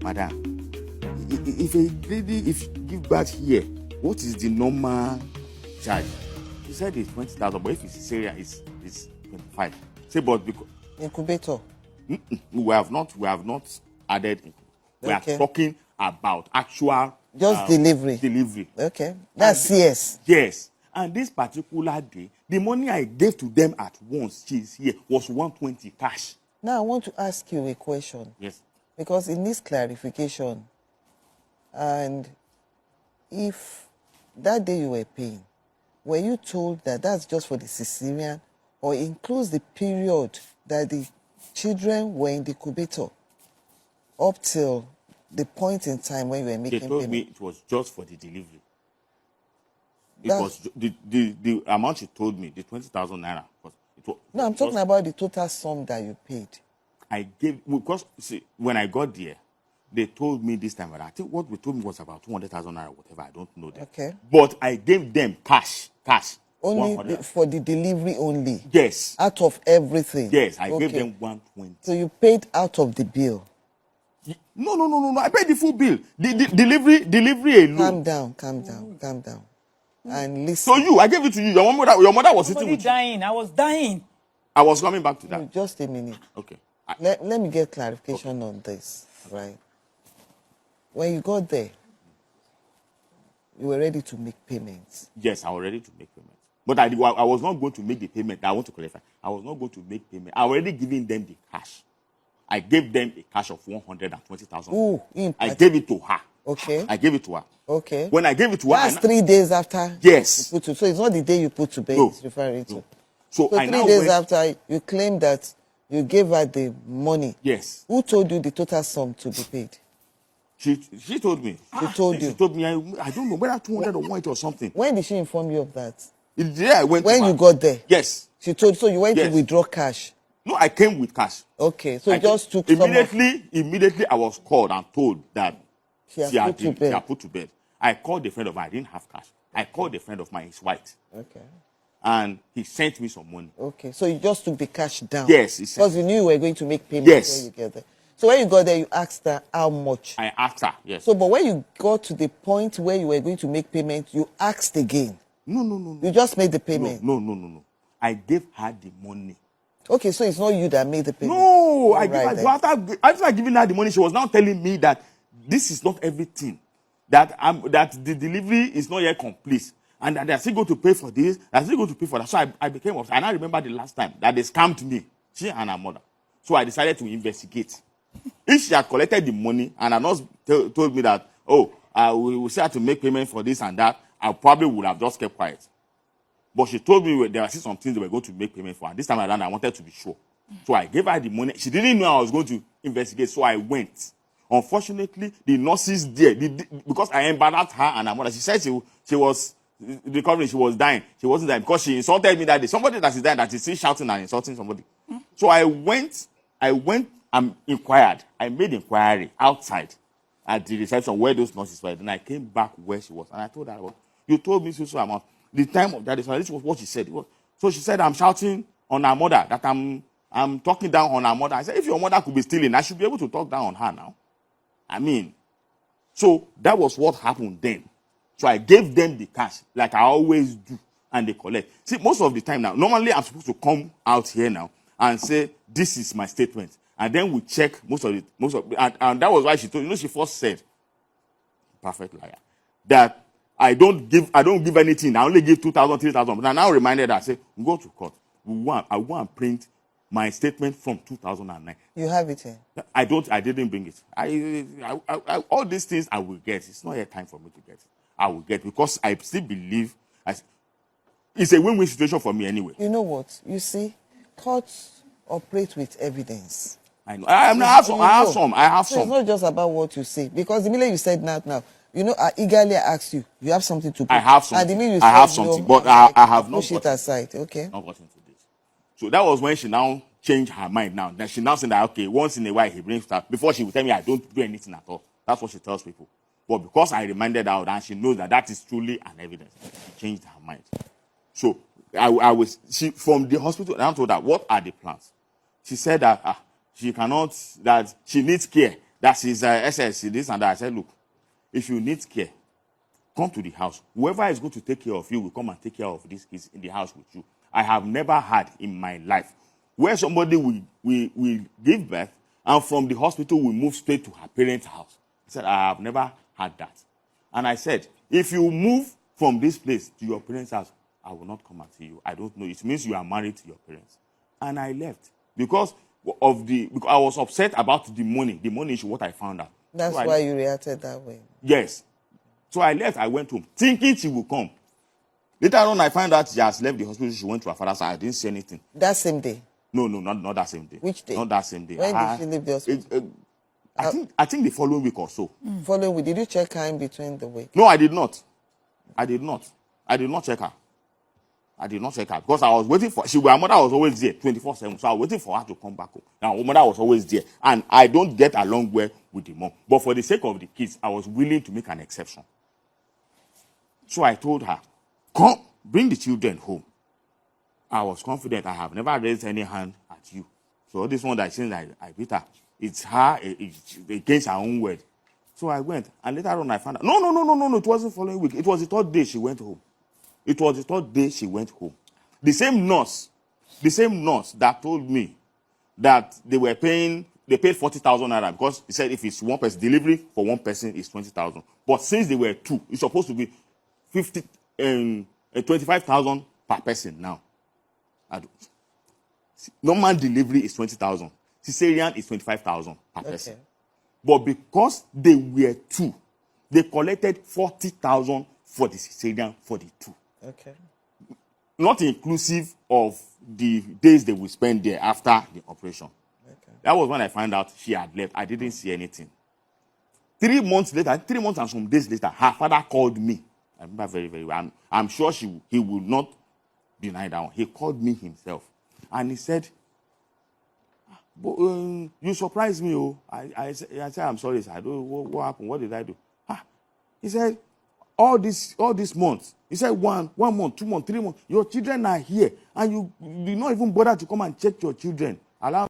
Madam, if a lady, if you give birth here, what is the normal charge? She said it's 20,000, but if it's cesarean, it's 25. Say, but because incubator. We have not added. We are talking about actual just delivery. Delivery. Okay, that's CS. Yes, and this particular day, the money I gave to them at once, she's here, was 120 cash. Now I want to ask you a question. Yes. Because it needs clarification. And if that day you were paying, were you told that that's just for the cesarean, or includes the period that the children were in the incubator up till the point in time when you were making payment? They told me it was just for the delivery. It was the amount she told me, the 20,000 naira. No, I'm talking about the total sum that you paid. I gave, because see, when I got there, they told me this time, I think what we told me was about 200,000 naira, whatever. I don't know that. Okay. But I gave them cash. Only for the delivery only? Yes. Out of everything? Yes, I gave them 120. So you paid out of the bill? No. I paid the full bill. The delivery alone. Calm down. And listen. So I gave it to you. Your mother was sitting with dying. I was dying. I was coming back to that. No, just a minute. Okay. Let me get clarification on this, right? When you got there, you were ready to make payments. Yes, I was ready to make payments. But I was not going to make the payment. I want to clarify. I was not going to make payment. I already given them the cash. I gave them a cash of 120,000. I gave it to her. Okay. I gave it to her. Okay. When I gave it to her... That's 3 days after? Yes. You put to, so it's not the day you put to bed, no. it's referring to. No. So 3 days after, you claim that you gave her the money. Yes. Who told you the total sum to be paid? She told me. She told you? She told me, I don't know, whether 200 or 180 or something. When did she inform you of that? Yeah, I went when you got there? Yes. She told you, so you went to withdraw cash? No, I came with cash. Okay, so you just took Immediately I was called and told that she had put to bed. I called a friend of mine. I didn't have cash. I called a friend of mine. He's white. Okay. And he sent me some money. Okay, so you just took the cash down? Yes. Because you knew you were going to make payments when you get there. So when you got there, you asked her how much? I asked her, yes. So, but when you got to the point where you were going to make payment, you asked again? No. You just made the payment? No. I gave her the money. Okay, so it's not you that made the payment? No, after giving her the money, she was now telling me that this is not everything. That the delivery is not yet complete. And that they're still going to pay for this, they're still going to pay for that. So I became upset. And I remember the last time that they scammed me, she and her mother. So I decided to investigate. If she had collected the money and had not told me that, we will still have to make payment for this and that, I probably would have just kept quiet. But she told me there were still some things they were going to make payment for. And this time around, I wanted to be sure. So I gave her the money. She didn't know I was going to investigate, so I went. Unfortunately, the nurses there, because I embarrassed her and her mother, she said she was recovering, she was dying. She wasn't dying because she insulted me that day. Somebody that is dying, that is still shouting and insulting somebody. So I went and inquired. I made inquiry outside at the reception where those nurses were. Then I came back where she was. And I told her, you told me so amount. The time of that, this was what she said. So she said, I'm shouting on her mother, that I'm talking down on her mother. I said, if your mother could be stealing, I should be able to talk down on her now. I mean, so that was what happened then. So I gave them the cash, like I always do, and they collect. See, most of the time now, normally I'm supposed to come out here now and say, this is my statement. And then we check and that was why she told, she first said, perfect liar, that I don't give anything. I only give 2,000, 3,000. But I now reminded her, I said, go to court. I want to print my statement from 2009. You have it here? I didn't bring it. I all these things I will get. It's not yet time for me to get it. I will get, because I still believe it's a win-win situation for me anyway. You know what? You see, courts operate with evidence. I know. I have some. So it's not just about what you say. Because the minute you said that now, I eagerly asked you, you have something to prove. I have something. And the minute you I have something, but I have not push it aside. Okay. Not gotten to this. So that was when she now changed her mind now. That she now said that, okay, once in a while he brings stuff. Before she would tell me I don't do anything at all. That's what she tells people. But because I reminded her and she knows that is truly an evidence, she changed her mind. So she from the hospital, and I told her, what are the plans? She said that she cannot, that she needs care, that she's SSC, this and that. I said, look, if you need care, come to the house. Whoever is going to take care of you will come and take care of these kids in the house with you. I have never had in my life where somebody will give birth and from the hospital will move straight to her parents' house. I said, I have never had that. And I said, if you move from this place to your parents' house, I will not come and see you. I don't know. It means you are married to your parents. And I left because I was upset about the money. The money is what I found out. That's why you reacted that way. Yes. So I left. I went home thinking she would come. Later on, I found out she has left the hospital. She went to her father's house. I didn't see anything. That same day? No, not that same day. Which day? Not that same day. When did she leave the hospital? I think the following week or so. Following week. Did you check her in between the week? No, I did not. I did not check her. I did not check her because I was waiting for her mother was always there 24/7. So I was waiting for her to come back home. Now, her mother was always there. And I don't get along well with the mom. But for the sake of the kids, I was willing to make an exception. So I told her, come, bring the children home. I was confident. I have never raised any hand at you. So this one that since I beat her, it's her against her own word. So I went. And later on I found out, no, it wasn't following week. It was the third day she went home. It was the third day she went home. The same nurse that told me that they paid 40,000 naira because he said if it's one person, delivery for one person is 20,000. But since they were two, it's supposed to be 25,000 per person now. Normal delivery is 20,000. Cesarean is 25,000 per person. But because they were two, they collected 40,000 for the cesarean for the two. Okay. Not inclusive of the days they will spend there after the operation. Okay. That was when I found out she had left. I didn't see anything. 3 months later, 3 months and some days later, her father called me. I remember very, very well. I'm sure he will not deny that one. He called me himself. And he said, you surprised me. Oh. I said, I'm sorry, sir. What happened? What did I do? He said, all these months. He said, one month, 2 months, 3 months. Your children are here. And you do not even bother to come and check your children. Allow